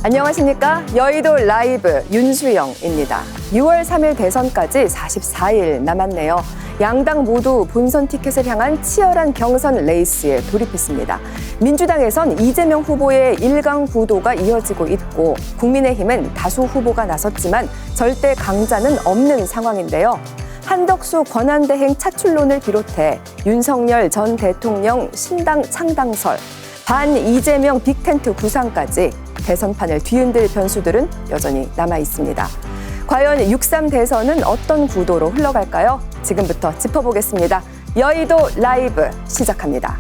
안녕하십니까? 여의도 라이브 윤수영입니다. 6월 3일 대선까지 44일 남았네요. 양당 모두 본선 티켓을 향한 치열한 경선 레이스에 돌입했습니다. 민주당에선 이재명 후보의 1강 구도가 이어지고 있고 국민의힘은 다수 후보가 나섰지만 절대 강자는 없는 상황인데요. 한덕수 권한대행 차출론을 비롯해 윤석열 전 대통령 신당 창당설, 반 이재명 빅텐트 구상까지 대선판을 뒤흔들 변수들은 여전히 남아 있습니다. 과연 6.3 대선은 어떤 구도로 흘러갈까요? 지금부터 짚어보겠습니다. 여의도 라이브 시작합니다.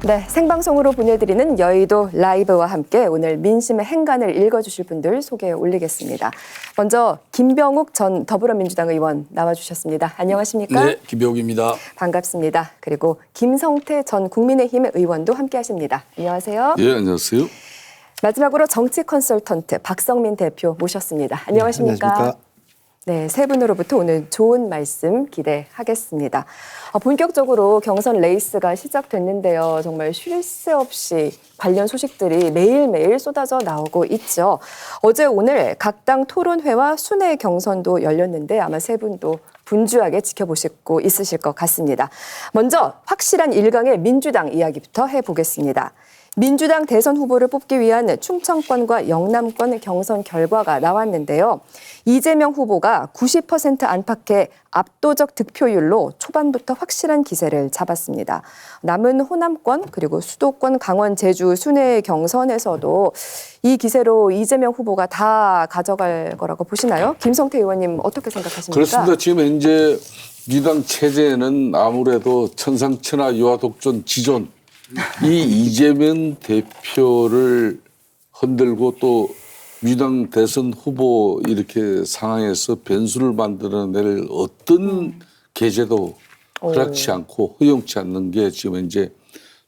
네, 생방송으로 보내드리는 여의도 라이브와 함께 오늘 민심의 행간을 읽어주실 분들 소개해 올리겠습니다. 먼저 김병욱 전 더불어민주당 의원 나와주셨습니다. 안녕하십니까? 네, 김병욱입니다. 반갑습니다. 그리고 김성태 전 국민의힘 의원도 함께하십니다. 안녕하세요. 예, 안녕하세요. 마지막으로 정치 컨설턴트 박성민 대표 모셨습니다. 안녕하십니까? 안녕하십니까? 네, 세 분으로부터 오늘 좋은 말씀 기대하겠습니다. 본격적으로 경선 레이스가 시작됐는데요. 정말 쉴 새 없이 관련 소식들이 매일매일 쏟아져 나오고 있죠. 어제 오늘 각 당 토론회와 순회 경선도 열렸는데 아마 세 분도 분주하게 지켜보시고 있으실 것 같습니다. 먼저 확실한 1강의 민주당 이야기부터 해보겠습니다. 민주당 대선 후보를 뽑기 위한 충청권과 영남권 경선 결과가 나왔는데요. 이재명 후보가 90% 안팎의 압도적 득표율로 초반부터 확실한 기세를 잡았습니다. 남은 호남권 그리고 수도권 강원 제주 순회 경선에서도 이 기세로 이재명 후보가 다 가져갈 거라고 보시나요? 김성태 의원님 어떻게 생각하십니까? 그렇습니다. 지금 현재 민주당 체제는 아무래도 천상천하 유아독존 지존 이 이재명 대표를 흔들고 또 민주당 대선 후보 이렇게 상황에서 변수를 만들어낼 어떤 계제도 허락치 않고 허용치 않는 게 지금 이제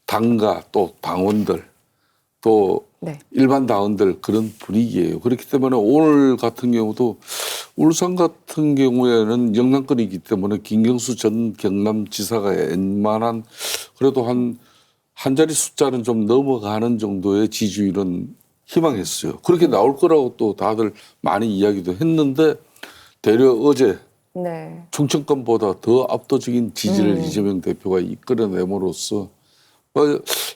당과 또 당원들 또 네. 일반 당원들 그런 분위기예요. 그렇기 때문에 오늘 같은 경우도 울산 같은 경우에는 영남권이기 때문에 김경수 전 경남지사가 웬만한 그래도 한 자리 숫자는 좀 넘어가는 정도의 지지율은 희망했어요. 그렇게 나올 거라고 또 다들 많이 이야기도 했는데 되려 어제 네. 충청권보다 더 압도적인 지지를 이재명 대표가 이끌어냄으로써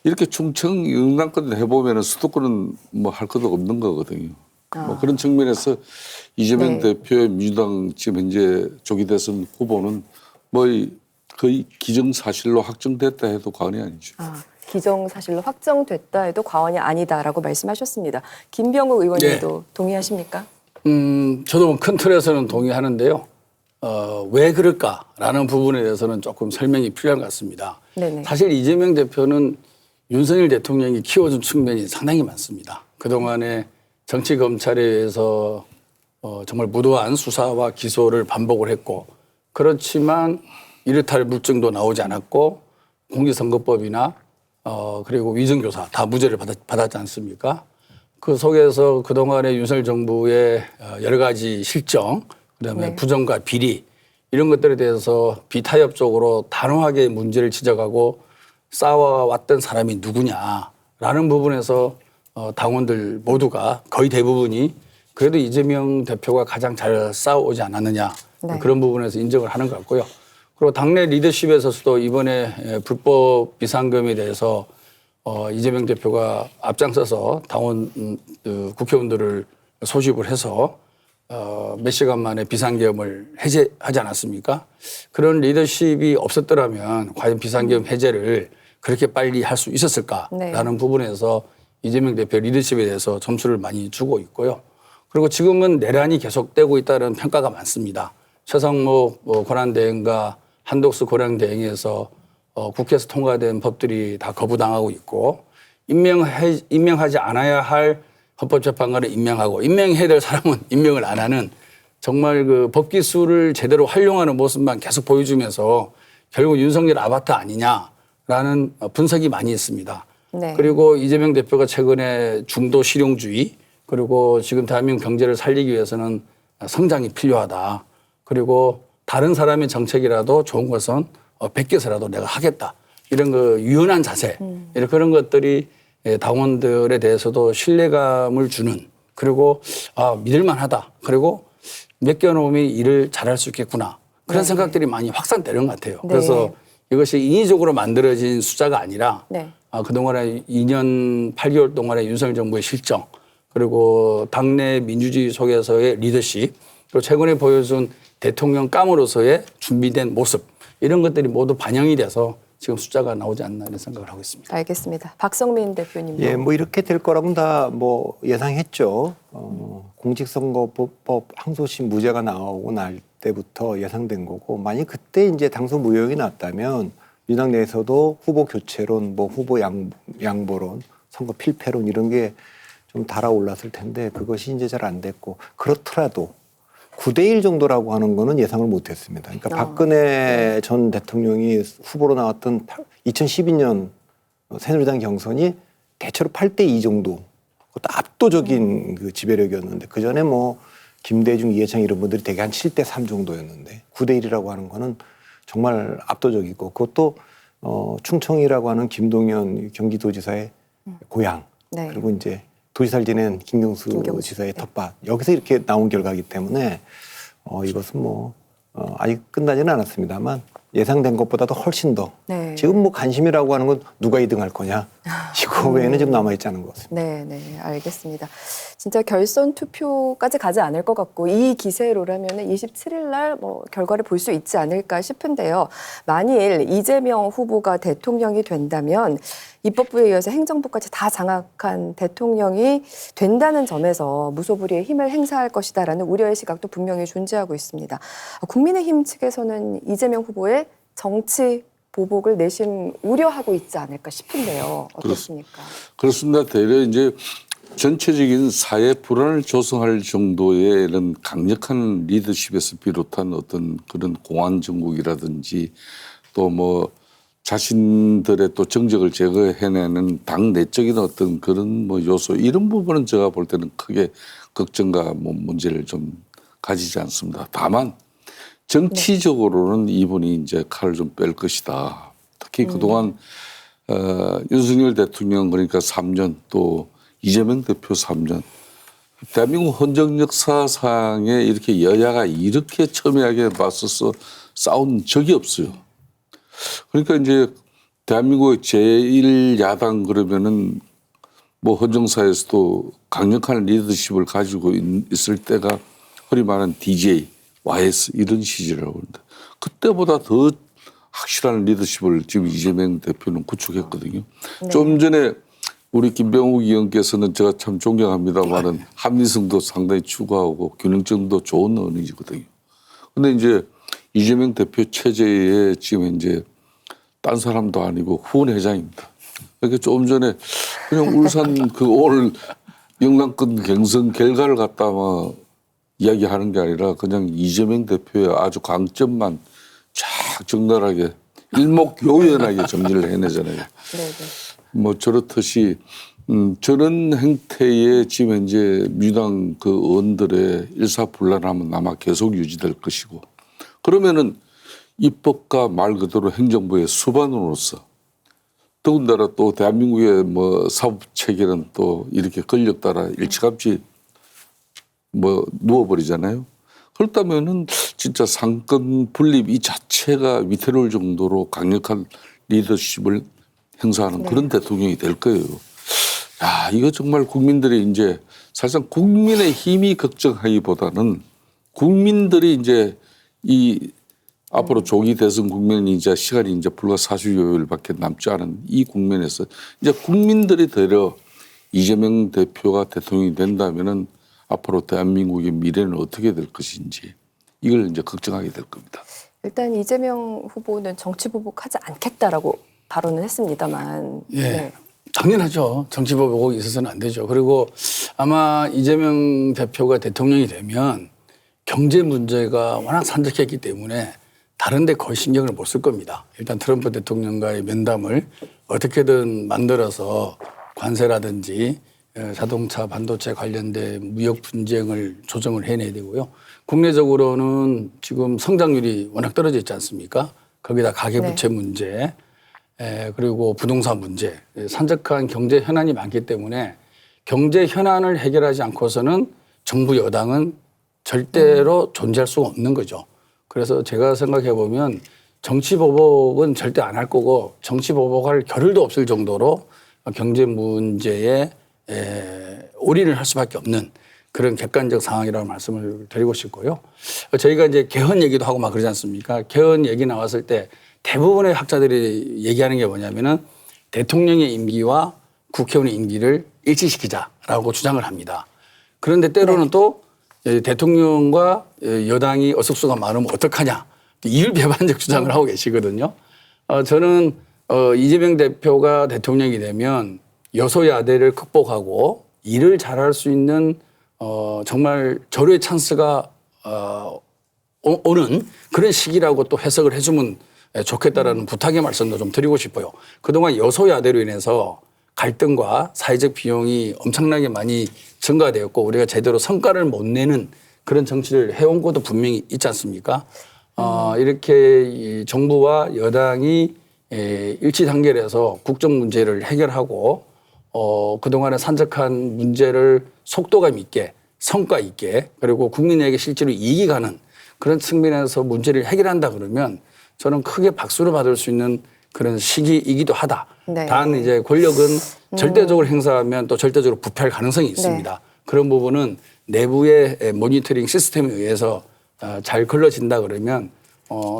이렇게 충청 영남권 해보면 수도권은 뭐 할 것도 없는 거거든요. 뭐 그런 측면에서 이재명 네. 대표의 민주당 지금 현재 조기 대선 후보는 뭐 거의 기정사실로 확정됐다 해도 과언이 아니죠. 기정사실로 확정됐다 해도 과언이 아니다라고 말씀하셨습니다. 김병욱 의원님도 동의하십니까? 저도 큰 틀에서는 동의하는데요. 왜 그럴까라는 부분에 대해서는 조금 설명이 필요한 것 같습니다. 네네. 사실 이재명 대표는 윤석열 대통령이 키워준 측면이 상당히 많습니다. 그동안에 정치 검찰에 의해서 정말 무도한 수사와 기소를 반복을 했고 그렇지만 이렇다 물증도 나오지 않았고 공직선거법이나 그리고 위증교사 다 무죄를 받았지 않습니까? 그 속에서 그동안의 윤석열 정부의 여러 가지 실정, 그다음에 네. 부정과 비리 이런 것들에 대해서 비타협적으로 단호하게 문제를 지적하고 싸워왔던 사람이 누구냐라는 부분에서 당원들 모두가 거의 대부분이 그래도 이재명 대표가 가장 잘 싸워오지 않았느냐 네. 그런 부분에서 인정을 하는 것 같고요. 그리고 당내 리더십에서도 이번에 불법 비상금에 대해서 이재명 대표가 앞장서서 당원 국회의원들을 소집을 해서 몇 시간 만에 비상계엄을 해제하지 않았습니까? 그런 리더십이 없었더라면 과연 비상계엄 해제를 그렇게 빨리 할 수 있었을까라는 네. 부분에서 이재명 대표 리더십에 대해서 점수를 많이 주고 있고요. 그리고 지금은 내란이 계속되고 있다는 평가가 많습니다. 최상목 권한대행과 한덕수 권한대행에서 국회에서 통과된 법들이 다 거부당하고 있고 임명하지 않아야 할 헌법재판관을 임명하고 임명해야 될 사람은 임명을 안 하는 정말 그 법기술을 제대로 활용하는 모습만 계속 보여주면서 결국 윤석열 아바타 아니냐라는 분석이 많이 있습니다. 네. 그리고 이재명 대표가 최근에 중도 실용주의 그리고 지금 대한민국 경제를 살리기 위해서는 성장이 필요하다. 그리고 다른 사람의 정책이라도 좋은 것은 베껴서라도 내가 하겠다. 이런 그 유연한 자세 이런 그런 것들이 당원들에 대해서도 신뢰감을 주는 그리고 믿을만하다. 그리고 맡겨놓으면 일을 잘할 수 있겠구나. 그런 생각들이 많이 확산되는 것 같아요. 네. 그래서 이것이 인위적으로 만들어진 숫자가 아니라 네. 그동안에 2년 8개월 동안의 윤석열 정부의 실정 그리고 당내 민주주의 속에서의 리더십 그리고 최근에 보여준 대통령 감으로서의 준비된 모습 이런 것들이 모두 반영이 돼서 지금 숫자가 나오지 않나 이런 생각을 하고 있습니다. 알겠습니다. 박성민 대표님도. 예, 뭐 이렇게 될 거라고는 다 뭐 예상했죠. 공직선거법 항소심 무죄가 나오고 날 때부터 예상된 거고, 만약 그때 이제 당선 무효이 났다면 민주당 내에서도 후보 교체론, 뭐 후보 양보론, 선거 필패론 이런 게 좀 달아올랐을 텐데 그것이 이제 잘 안 됐고, 그렇더라도 9대1 정도라고 하는 거는 예상을 못했습니다. 그러니까 박근혜 전 대통령이 후보로 나왔던 2012년 새누리당 경선이 대체로 8대2 정도, 그것도 압도적인 그 지배력이었는데 그 전에 뭐 김대중, 이해창 이런 분들이 대개 한 7대3 정도였는데 9대1이라고 하는 거는 정말 압도적이고, 그것도 충청이라고 하는 김동연 경기도지사의 고향, 네. 그리고 이제 도지사를 지낸 김경수 지사의 텃밭, 여기서 이렇게 나온 결과이기 때문에 이것은 뭐 아직 끝나지는 않았습니다만 예상된 것보다도 훨씬 더 네. 지금 뭐 관심이라고 하는 건 누가 2등할 거냐, 이거 외에는 지금 남아있지 않은 것 같습니다. 네, 네, 알겠습니다. 진짜 결선 투표까지 가지 않을 것 같고 이 기세로라면 27일 날 뭐 결과를 볼 수 있지 않을까 싶은데요. 만일 이재명 후보가 대통령이 된다면 입법부에 이어서 행정부까지 다 장악한 대통령이 된다는 점에서 무소불위의 힘을 행사할 것이다라는 우려의 시각도 분명히 존재하고 있습니다. 국민의힘 측에서는 이재명 후보의 정치 보복을 내심 우려하고 있지 않을까 싶은데요. 어떻습니까? 그렇습니다. 대략 이제 전체적인 사회 불안을 조성할 정도의 이런 강력한 리더십에서 비롯한 어떤 그런 공안 정국이라든지 또 뭐 자신들의 또 정적을 제거해내는 당 내적인 어떤 그런 뭐 요소 이런 부분은 제가 볼 때는 크게 걱정과 뭐 문제를 좀 가지지 않습니다. 다만 정치적으로는 이분이 이제 칼을 좀 뺄 것이다. 특히 그동안 윤석열 대통령 그러니까 3년 또 이재명 대표 3년 대한민국 헌정 역사상에 이렇게 여야가 이렇게 첨예하게 맞서서 싸운 적이 없어요. 그러니까 이제 대한민국의 제1야당 그러면은 뭐 헌정사에서도 강력한 리더십을 가지고 있을 때가 흔히 말하는 DJ, YS 이런 시절이라고 하는데 그때보다 더 확실한 리더십을 지금 이재명 대표는 구축했거든요. 네. 좀 전에 우리 김병욱 의원께서는 제가 참 존경합니다만은 합리성도 상당히 추구하고 균형점도 좋은 언의거든요. 근데 이제 이재명 대표 체제에 지금 이제 딴 사람도 아니고 후원 회장입니다. 그러니까 조금 전에 그냥 울산 그 오늘 영남권 경선 결과를 갖다 막 이야기하는 게 아니라 그냥 이재명 대표의 아주 강점만 쫙 적나라하게 일목요연하게 정리를 해내잖아요. 네, 네. 뭐 저렇듯이 저런 행태에 지금 현재 민주당 그 의원들의 일사불란함은 아마 계속 유지될 것이고 그러면은 입법과 말 그대로 행정부의 수반으로서 더군다나 또 대한민국의 뭐 사법 체계는 또 이렇게 권력 따라 일찌감치 뭐 누워버리잖아요. 그렇다면은 진짜 상권 분립 이 자체가 위태로울 정도로 강력한 리더십을 행사하는 그런 대통령이 될 거예요. 야, 이거 정말 국민들이 이제 사실상 국민의 힘이 걱정하기보다는 국민들이 이제 이 앞으로 조기 대선 국면이 이제 시간이 이제 불과 40여일밖에 남지 않은 이 국면에서 이제 국민들이 되려 이재명 대표가 대통령이 된다면은 앞으로 대한민국의 미래는 어떻게 될 것인지 이걸 이제 걱정하게 될 겁니다. 일단 이재명 후보는 정치 보복하지 않겠다라고 발언을 했습니다만. 예. 네. 당연하죠. 정치 보복이 있어서는 안 되죠. 그리고 아마 이재명 대표가 대통령이 되면 경제 문제가 워낙 산적했기 때문에 다른 데 거의 신경을 못 쓸 겁니다. 일단 트럼프 대통령과의 면담을 어떻게든 만들어서 관세라든지 자동차 반도체 관련된 무역 분쟁을 조정을 해내야 되고요. 국내적으로는 지금 성장률이 워낙 떨어져 있지 않습니까? 거기다 가계부채 문제, 그리고 부동산 문제, 산적한 경제 현안이 많기 때문에 경제 현안을 해결하지 않고서는 정부 여당은 절대로 존재할 수가 없는 거죠. 그래서 제가 생각해 보면 정치보복은 절대 안 할 거고 정치보복할 겨를도 없을 정도로 경제 문제에 올인을 할 수밖에 없는 그런 객관적 상황이라고 말씀을 드리고 싶고요. 저희가 이제 개헌 얘기도 하고 막 그러지 않습니까? 개헌 얘기 나왔을 때 대부분의 학자들이 얘기하는 게 뭐냐면은 대통령의 임기와 국회의원의 임기를 일치시키자라고 주장을 합니다. 그런데 때로는 또 대통령과 여당이 어석수가 많으면 어떡하냐. 이율배반적 주장을 하고 계시거든요. 저는 이재명 대표가 대통령이 되면 여소야대를 극복하고 일을 잘할 수 있는 정말 절호의 찬스가 오는 그런 시기라고 또 해석을 해주면 좋겠다라는 부탁의 말씀도 좀 드리고 싶어요. 그동안 여소야대로 인해서 갈등과 사회적 비용이 엄청나게 많이 증가되었고 우리가 제대로 성과를 못 내는 그런 정치를 해온 것도 분명히 있지 않습니까? 이렇게 정부와 여당이 일치 단결해서 국정 문제를 해결하고 그동안의 산적한 문제를 속도감 있게 성과 있게 그리고 국민에게 실제로 이익이 가는 그런 측면에서 문제를 해결한다 그러면 저는 크게 박수를 받을 수 있는 그런 시기이기도 하다. 네. 단 이제 권력은 절대적으로 행사하면 또 절대적으로 부패할 가능성이 있습니다. 네. 그런 부분은 내부의 모니터링 시스템에 의해서 잘 걸러진다 그러면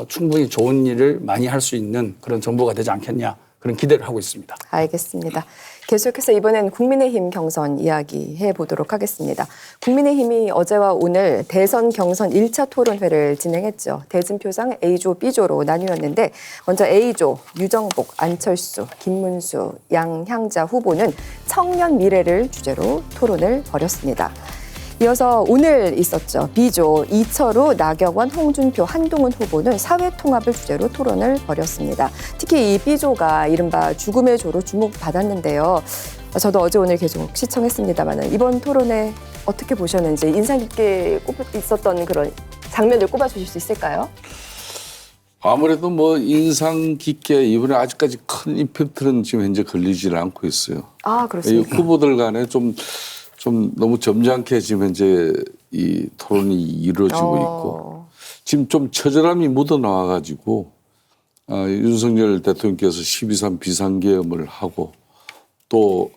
충분히 좋은 일을 많이 할 수 있는 그런 정부가 되지 않겠냐 그런 기대를 하고 있습니다. 알겠습니다. 계속해서 이번엔 국민의힘 경선 이야기해 보도록 하겠습니다. 국민의힘이 어제와 오늘 대선 경선 1차 토론회를 진행했죠. 대진표상 A조, B조로 나뉘었는데 먼저 A조 유정복, 안철수, 김문수, 양향자 후보는 청년 미래를 주제로 토론을 벌였습니다. 이어서 오늘 있었죠. B조 이철우, 나경원, 홍준표, 한동훈 후보는 사회통합을 주제로 토론을 벌였습니다. 특히 이 B조가 이른바 죽음의 조로 주목받았는데요. 저도 어제 오늘 계속 시청했습니다만 이번 토론회 어떻게 보셨는지 인상 깊게 있었던 그런 장면을 꼽아주실 수 있을까요? 아무래도 뭐 인상 깊게 이번에 아직까지 큰 임팩트는 지금 현재 걸리지는 않고 있어요. 아, 이 그렇습니까? 후보들 간에 좀 너무 점잖게 지금 현재 이 토론이 이루어지고 있고 지금 좀 처절함이 묻어나와가지고 윤석열 대통령께서 12.3 비상계엄을 하고 또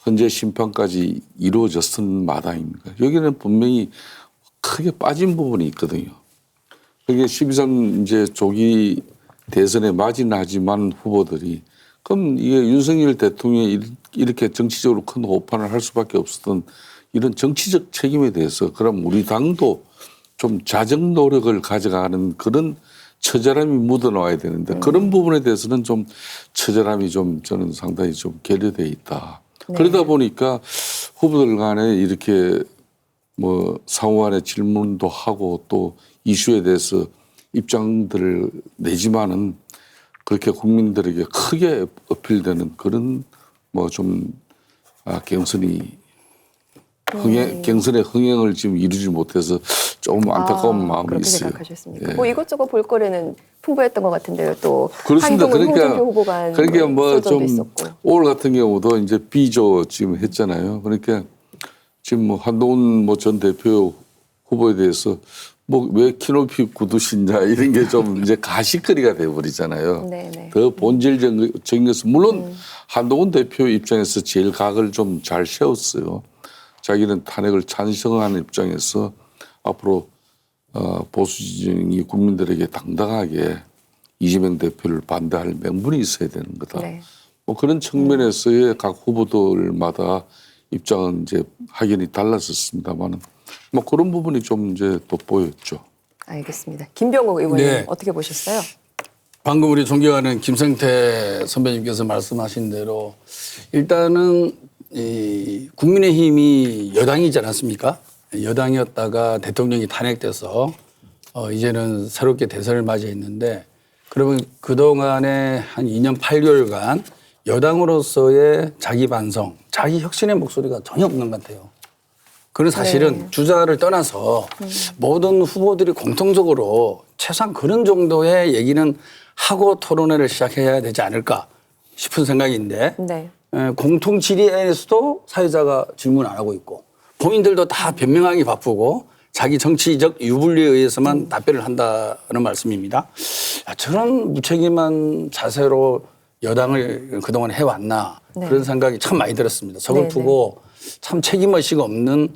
헌재 심판까지 이루어졌던 마당입니다. 여기는 분명히 크게 빠진 부분이 있거든요. 그게 12.3 이제 조기 대선에 맞이하지만 후보들이 그럼 이게 윤석열 대통령이 이렇게 정치적으로 큰 호판을 할 수밖에 없었던 이런 정치적 책임에 대해서 그럼 우리 당도 좀 자정 노력을 가져가는 그런 처절함이 묻어나와야 되는데 그런 부분에 대해서는 좀 처절함이 좀 저는 상당히 좀 결여돼 있다. 네. 그러다 보니까 후보들 간에 이렇게 뭐 상호 간에 질문도 하고 또 이슈에 대해서 입장들을 내지만은 그렇게 국민들에게 크게 어필되는 그런 뭐 좀 경선의 흥행을 지금 이루지 못해서 조금 안타까운 마음이 그렇게 있어요. 생각하셨습니까? 예. 뭐 이것저것 볼거리는 풍부했던 것 같은데요. 또 그렇습니다. 한동훈, 홍준표 후보 간 그러니까 뭐 소전도 좀 있었고. 올 같은 경우도 이제 B조 지금 했잖아요. 그러니까 지금 뭐 한동훈 뭐 전 대표 후보에 대해서 뭐 왜 키높이 구두신자 이런 게 좀 이제 가시거리가 돼버리잖아요. 네네. 더 본질적인 것은 물론 한동훈 대표 입장에서 제일 각을 좀 잘 세웠어요. 자기는 탄핵을 찬성하는 입장에서 앞으로 보수 진영이 국민들에게 당당하게 이재명 대표를 반대할 명분이 있어야 되는 거다. 네. 뭐 그런 측면에서의 각 후보들마다 입장은 이제 확연히 달랐었습니다만은 뭐 그런 부분이 좀 이제 돋보였죠. 알겠습니다. 김병욱 의원님 네. 어떻게 보셨어요? 방금 우리 존경하는 김성태 선배님께서 말씀하신 대로 일단은 이 국민의힘이 여당이지 않았습니까? 여당이었다가 대통령이 탄핵돼서 이제는 새롭게 대선을 맞이했는데 그러면 그동안에 한 2년 8개월간 여당으로서의 자기 반성, 자기 혁신의 목소리가 전혀 없는 것 같아요. 그런 사실은 주자를 떠나서 모든 후보들이 공통적으로 최소한 그런 정도의 얘기는 하고 토론회를 시작해야 되지 않을까 싶은 생각인데 네. 공통 질의에서도 사회자가 질문 안 하고 있고 본인들도 다 변명하기 바쁘고 자기 정치적 유불리에 의해서만 답변을 한다는 말씀입니다. 저런 무책임한 자세로 여당을 그동안 해왔나 네. 그런 생각이 참 많이 들었습니다. 서글프고 참 책임의식 없는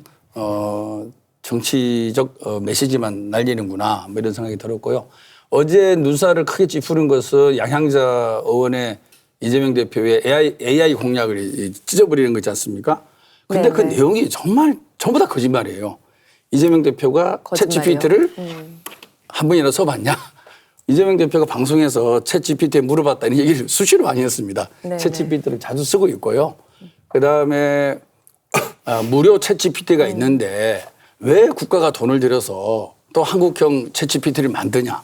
정치적 메시지만 날리는구나 뭐 이런 생각이 들었고요. 어제 눈살을 크게 찌푸린 것은 양향자 의원의 이재명 대표의 AI 공약을 찢어버리는 거지 않습니까? 근데 그 내용이 정말 전부 다 거짓말이에요. 이재명 대표가 거짓말이요? 챗GPT를 한 번이나 써봤냐? 이재명 대표가 방송에서 챗GPT에 물어봤다는 얘기를 수시로 많이 했습니다. 네네. 챗GPT를 자주 쓰고 있고요. 그다음에 무료 챗GPT가 있는데 왜 국가가 돈을 들여서 또 한국형 챗GPT를 만드냐?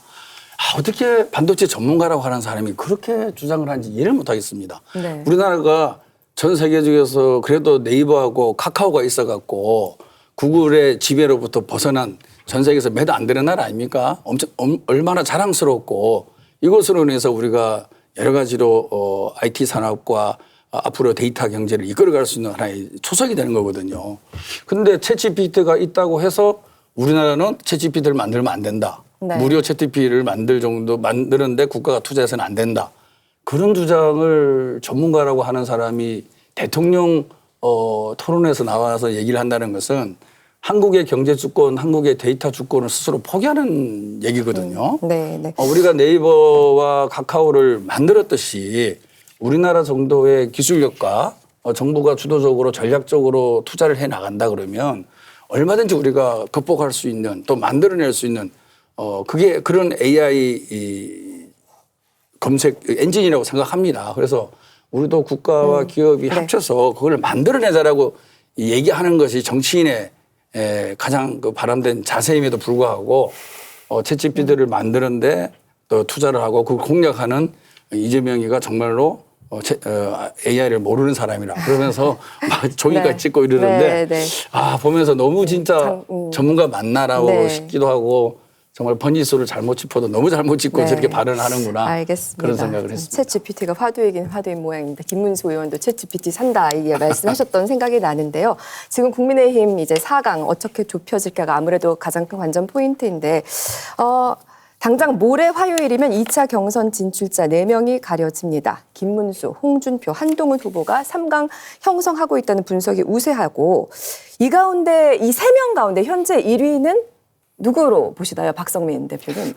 어떻게 반도체 전문가라고 하는 사람이 그렇게 주장을 하는지 이해를 못하겠습니다. 네. 우리나라가 전 세계적에서 그래도 네이버하고 카카오가 있어갖고 구글의 지배로부터 벗어난 전 세계에서 몇 안 되는 나라 아닙니까? 얼마나 자랑스럽고 이것으로 인해서 우리가 여러 가지로 IT 산업과 앞으로 데이터 경제를 이끌어갈 수 있는 하나의 초석이 되는 거거든요. 그런데 챗GPT가 있다고 해서 우리나라는 챗GPT를 만들면 안 된다. 네. 무료 챗GPT를 만드는데 국가가 투자해서는 안 된다. 그런 주장을 전문가라고 하는 사람이 대통령 토론에서 나와서 얘기를 한다는 것은 한국의 경제 주권, 한국의 데이터 주권을 스스로 포기하는 얘기거든요. 네, 네. 우리가 네이버와 카카오를 만들었듯이 우리나라 정도의 기술력과 정부가 주도적으로 전략적으로 투자를 해 나간다 그러면 얼마든지 우리가 극복할 수 있는 또 만들어낼 수 있는 그게 그런 AI 검색 엔진이라고 생각합니다. 그래서 우리도 국가와 기업이 합쳐서 그걸 만들어내자라고 얘기하는 것이 정치인의 가장 그 바람된 자세임에도 불구하고 챗GPT를 만드는데 또 투자를 하고 그걸 공략하는 이재명이가 정말로 AI를 모르는 사람이라 그러면서 막 종이까지 네. 찍고 이러는데 네, 네. 보면서 너무 진짜 전문가 맞나라고 네. 싶기도 하고 정말 번지수를 잘못 짚어도 너무 잘못 짚고 네. 저렇게 발언하는구나. 알겠습니다. 그런 생각을 했습니다. 챗GPT가 화두이긴 화두인 모양입니다. 김문수 의원도 챗GPT 산다 이게 말씀하셨던 생각이 나는데요. 지금 국민의힘 이제 4강 어떻게 좁혀질까가 아무래도 가장 큰 관전 포인트인데 당장 모레 화요일이면 2차 경선 진출자 4명이 가려집니다. 김문수, 홍준표, 한동훈 후보가 3강 형성하고 있다는 분석이 우세하고 이 가운데 이 3명 가운데 현재 1위는 누구로 보시나요, 박성민 대표님?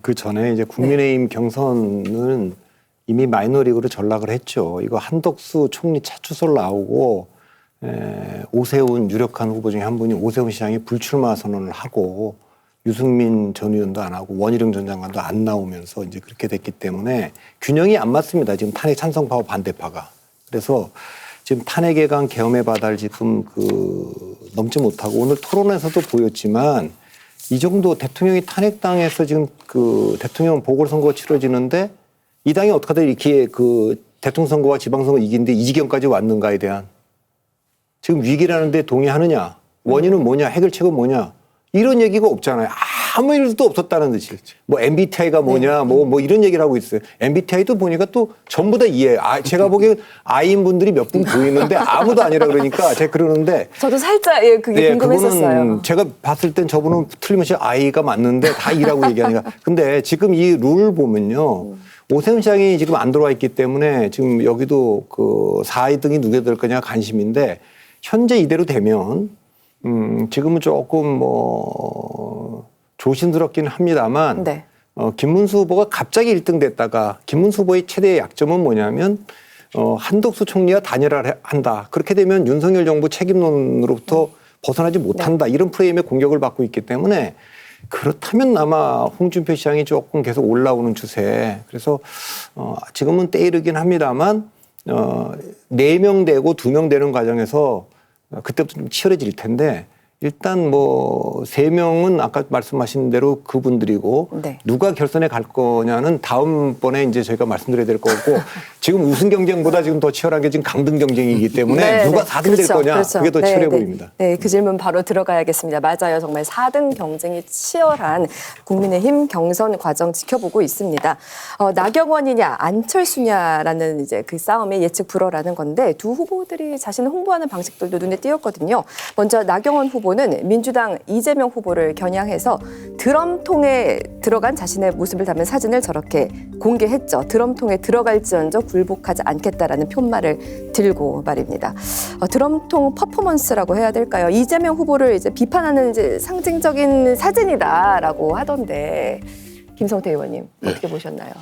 그 전에 이제 국민의힘 경선은 이미 마이너리그로 전락을 했죠. 이거 한덕수 총리 차출설 나오고 오세훈 유력한 후보 중에 한 분이 오세훈 시장이 불출마 선언을 하고 유승민 전 의원도 안 하고 원희룡 전 장관도 안 나오면서 이제 그렇게 됐기 때문에 균형이 안 맞습니다. 지금 탄핵 찬성파와 반대파가. 그래서 지금 탄핵에 관 계엄의 바다를 지금 넘지 못하고 오늘 토론에서도 보였지만 이 정도 대통령이 탄핵당해서 지금 대통령 보궐선거가 치러지는데 이 당이 어떻게 하다 이렇게 대통령 선거와 지방선거 이기는데 이 지경까지 왔는가에 대한 지금 위기라는 데 동의하느냐 원인은 뭐냐 해결책은 뭐냐 이런 얘기가 없잖아요. 아무 일도 없었다는 듯이. 뭐 MBTI가 뭐냐, 뭐 이런 얘기를 하고 있어요. MBTI도 보니까 또 전부 다 이해해요. 제가 보기엔 I인 분들이 몇 분 보이는데 아무도 아니라 그러니까 제가 그러는데. 저도 살짝 그게 궁금했었어요. 그거는 제가 봤을 땐 저분은 틀림없이 I가 맞는데 다 E라고 얘기하니까. 근데 지금 이 룰 보면요. 오세훈 시장이 지금 안 들어와 있기 때문에 지금 여기도 4등이 누가 될 거냐 관심인데 현재 이대로 되면 지금은 조금 조심스럽긴 합니다만 네. 김문수 후보가 갑자기 1등 됐다가 김문수 후보의 최대의 약점은 뭐냐면 한덕수 총리와 단일화를 한다. 그렇게 되면 윤석열 정부 책임론으로부터 벗어나지 못한다. 이런 프레임의 공격을 받고 있기 때문에 그렇다면 아마 홍준표 시장이 조금 계속 올라오는 추세. 그래서 지금은 때이르긴 합니다만 4명 되고 2명 되는 과정에서 그때부터 좀 치열해질 텐데 일단 뭐 3명은 아까 말씀하신 대로 그분들이고 네. 누가 결선에 갈 거냐는 다음번에 이제 저희가 말씀드려야 될 거고 지금 우승 경쟁보다 지금 더 치열한 게 지금 강등 경쟁이기 때문에 누가 4등 될 거냐 그게 더 치열해 보입니다. 네, 그 질문 바로 들어가야겠습니다. 맞아요. 정말 4등 경쟁이 치열한 국민의힘 경선 과정 지켜보고 있습니다. 나경원이냐 안철수냐라는 이제 그 싸움의 예측 불허라는 건데 두 후보들이 자신을 홍보하는 방식들도 눈에 띄었거든요. 먼저 나경원 후보는 민주당 이재명 후보를 겨냥해서 드럼통에 들어간 자신의 모습을 담은 사진을 저렇게 공개했죠. 드럼통에 들어갈지언정 굴복하지 않겠다라는 푯말을 들고 말입니다. 드럼통 퍼포먼스라고 해야 될까요? 이재명 후보를 이제 비판하는 이제 상징적인 사진이다라고 하던데 김성태 의원님 어떻게 보셨나요?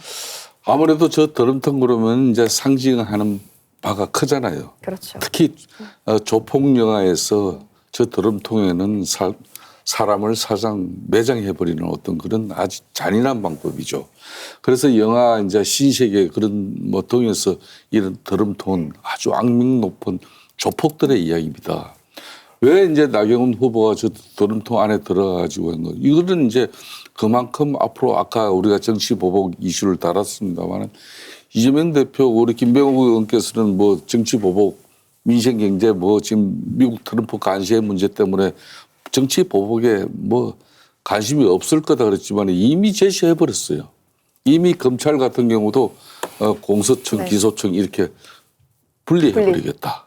아무래도 저 드럼통 그러면 이제 상징하는 바가 크잖아요. 그렇죠. 특히 조폭 영화에서 저 드럼통에는 사람을 사상 매장해버리는 어떤 그런 아주 잔인한 방법이죠. 그래서 영화 이제 신세계 그런 뭐 통에서 이런 드럼통은 아주 악명 높은 조폭들의 이야기입니다. 왜 이제 나경원 후보가 저 드럼통 안에 들어가가지고 한 거? 이거는 이제 그만큼 앞으로 아까 우리가 정치 보복 이슈를 다뤘습니다만 이재명 대표 우리 김병욱 의원께서는 뭐 정치 보복 민생 경제 뭐 지금 미국 트럼프 관세 문제 때문에 정치 보복에 뭐 관심이 없을 거다 그랬지만 이미 제시해 버렸어요. 이미 검찰 같은 경우도 공수처, 네. 기소청 이렇게 분리해 버리겠다.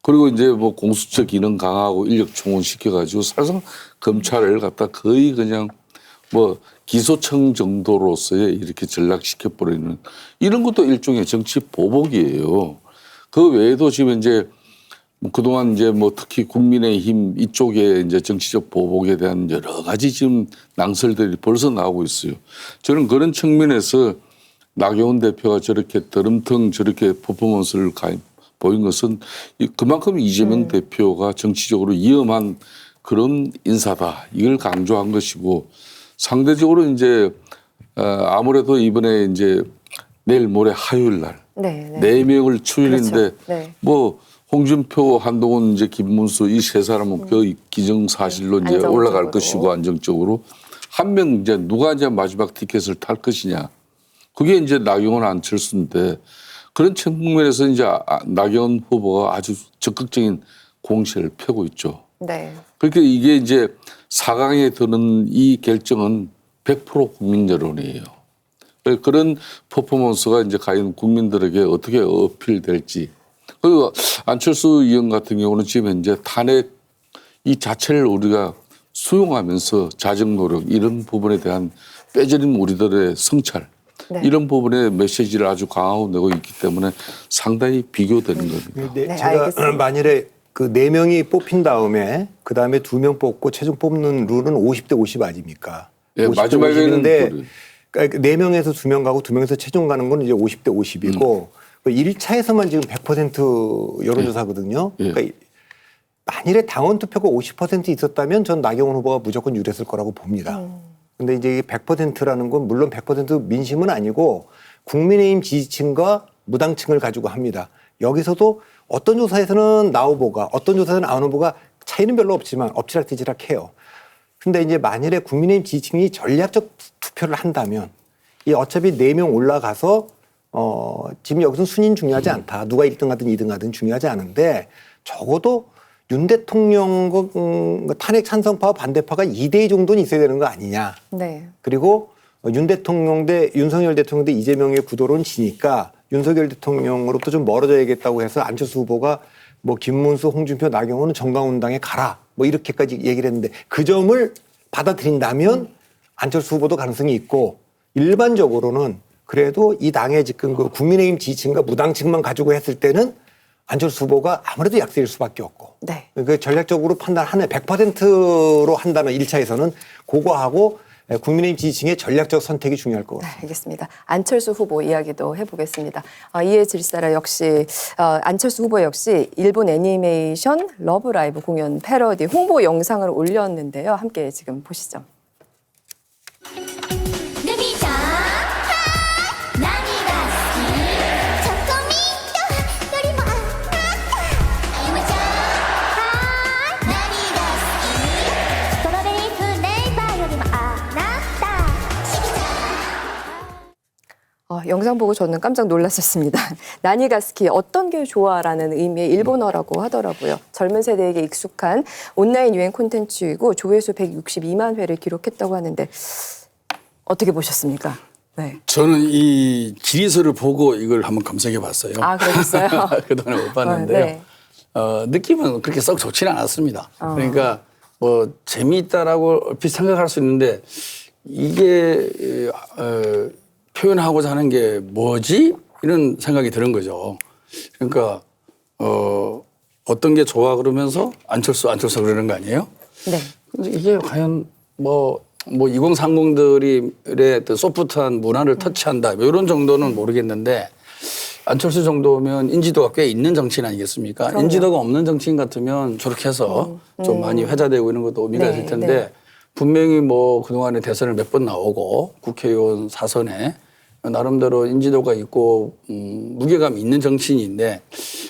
그리고 이제 뭐 공수처 기능 강화하고 인력 충원시켜 가지고 사실상 검찰을 갖다 거의 그냥 뭐 기소청 정도로서의 이렇게 전락시켜 버리는 이런 것도 일종의 정치 보복이에요. 그 외에도 지금 이제 그동안 이제 뭐 특히 국민의힘 이쪽에 이제 정치적 보복에 대한 여러 가지 지금 낭설들이 벌써 나오고 있어요. 저는 그런 측면에서 나경원 대표가 저렇게 드럼통 저렇게 퍼포먼스를 보인 것은 그만큼 이재명 대표가 정치적으로 위험한 그런 인사다. 이걸 강조한 것이고 상대적으로 이제 아무래도 이번에 이제 내일 모레 화요일 날 네 명을 추인인데 그렇죠. 네. 뭐 홍준표, 한동훈, 이제 김문수 이 세 사람은 거의 기정사실로 이제 안정적으로. 올라갈 것이고 안정적으로 한 명 이제 누가 이제 마지막 티켓을 탈 것이냐 그게 이제 나경원 안철수인데 그런 측면에서 이제 나경원 후보가 아주 적극적인 공세를 펴고 있죠. 네. 그러니까 이게 이제 4강에 드는 이 결정은 100% 국민 여론이에요. 그런 퍼포먼스가 이제 과연 국민들에게 어떻게 어필될지. 그리고 안철수 의원 같은 경우는 지금 현재 탄핵 이 자체를 우리가 수용하면서 자정 노력 이런 부분에 대한 빼저린 우리들의 성찰 네. 이런 부분에 메시지를 아주 강하고 내고 있기 때문에 상당히 비교되는 겁니다. 네, 네, 제가 알겠습니다. 만일에 그 4명이 뽑힌 다음에 그 다음에 2명 뽑고 최종 뽑는 룰은 50대 50 아닙니까? 예, 50대 마지막에는 50인데 그러니까 4명에서 2명 가고 2명에서 최종 가는 건 이제 50대 50이고 1차에서만 지금 100% 여론조사거든요. 예. 그러니까 만일에 당원 투표가 50% 있었다면 전 나경원 후보가 무조건 유리했을 거라고 봅니다. 근데 이제 100%라는 건 물론 100% 민심은 아니고 국민의힘 지지층과 무당층을 가지고 합니다. 여기서도 어떤 조사에서는 나 후보가 어떤 조사에서는 안 후보가 차이는 별로 없지만 엎치락뒤치락 해요. 근데 이제 만일에 국민의힘 지지층이 전략적 투표를 한다면 이 어차피 4명 올라가서 지금 여기서 순위는 중요하지 않다. 누가 1등 하든 2등 하든 중요하지 않은데 적어도 윤 대통령 탄핵 찬성파와 반대파가 2대2 정도는 있어야 되는 거 아니냐. 네. 그리고 윤 대통령 대 윤석열 대통령 대 이재명의 구도로는 지니까 윤석열 대통령으로부터 좀 멀어져야겠다고 해서 안철수 후보가 뭐 김문수, 홍준표, 나경원은 정강훈당에 가라. 뭐 이렇게까지 얘기를 했는데 그 점을 받아들인다면 안철수 후보도 가능성이 있고 일반적으로는 그래도 이 당의 지금 그 국민의힘 지지층과 무당층만 가지고 했을 때는 안철수 후보가 아무래도 약세일 수밖에 없고. 네. 그 전략적으로 판단하는 100%로 한다면 1차에서는 그거하고 국민의힘 지지층의 전략적 선택이 중요할 것 같습니다. 알겠습니다. 안철수 후보 이야기도 해보겠습니다. 이해 질사라 역시 안철수 후보 역시 일본 애니메이션 러브라이브 공연 패러디 홍보 영상을 올렸는데요. 함께 지금 보시죠. ルビーちゃん何が好きチョコミントよりもあゆむちゃん何が好き 영상 보고 저는 깜짝 놀랐었습니다. 나니가스키 어떤 게 좋아라는 의미의 일본어라고 하더라고요. 젊은 세대에게 익숙한 온라인 유행 콘텐츠이고 조회수 162만 회를 기록했다고 하는데 어떻게 보셨습니까? 네. 저는 이 기리서를 보고 이걸 한번 검색해 봤어요. 아, 그러셨어요? 그동안에 못 봤는데요. 네. 느낌은 그렇게 썩 좋지는 않았습니다. 그러니까 뭐 재미있다라고 얼핏 생각할 수 있는데 이게 표현하고자 하는 게 뭐지? 이런 생각이 드는 거죠. 그러니까 어떤 게 좋아 그러면서 안철수 그러는 거 아니에요? 네. 근데 이게 과연 뭐 2030들의 어떤 소프트한 문화를 터치한다 뭐 이런 정도는 모르겠는데 안철수 정도면 인지도가 꽤 있는 정치인 아니겠습니까? 그럼요. 인지도가 없는 정치인 같으면 저렇게 해서 좀 많이 회자되고 이런 것도 의미가 네, 있을 텐데 네. 분명히 뭐 그동안에 대선을 몇 번 나오고 국회의원 사선에 나름대로 인지도가 있고 무게감이 있는 정치인인데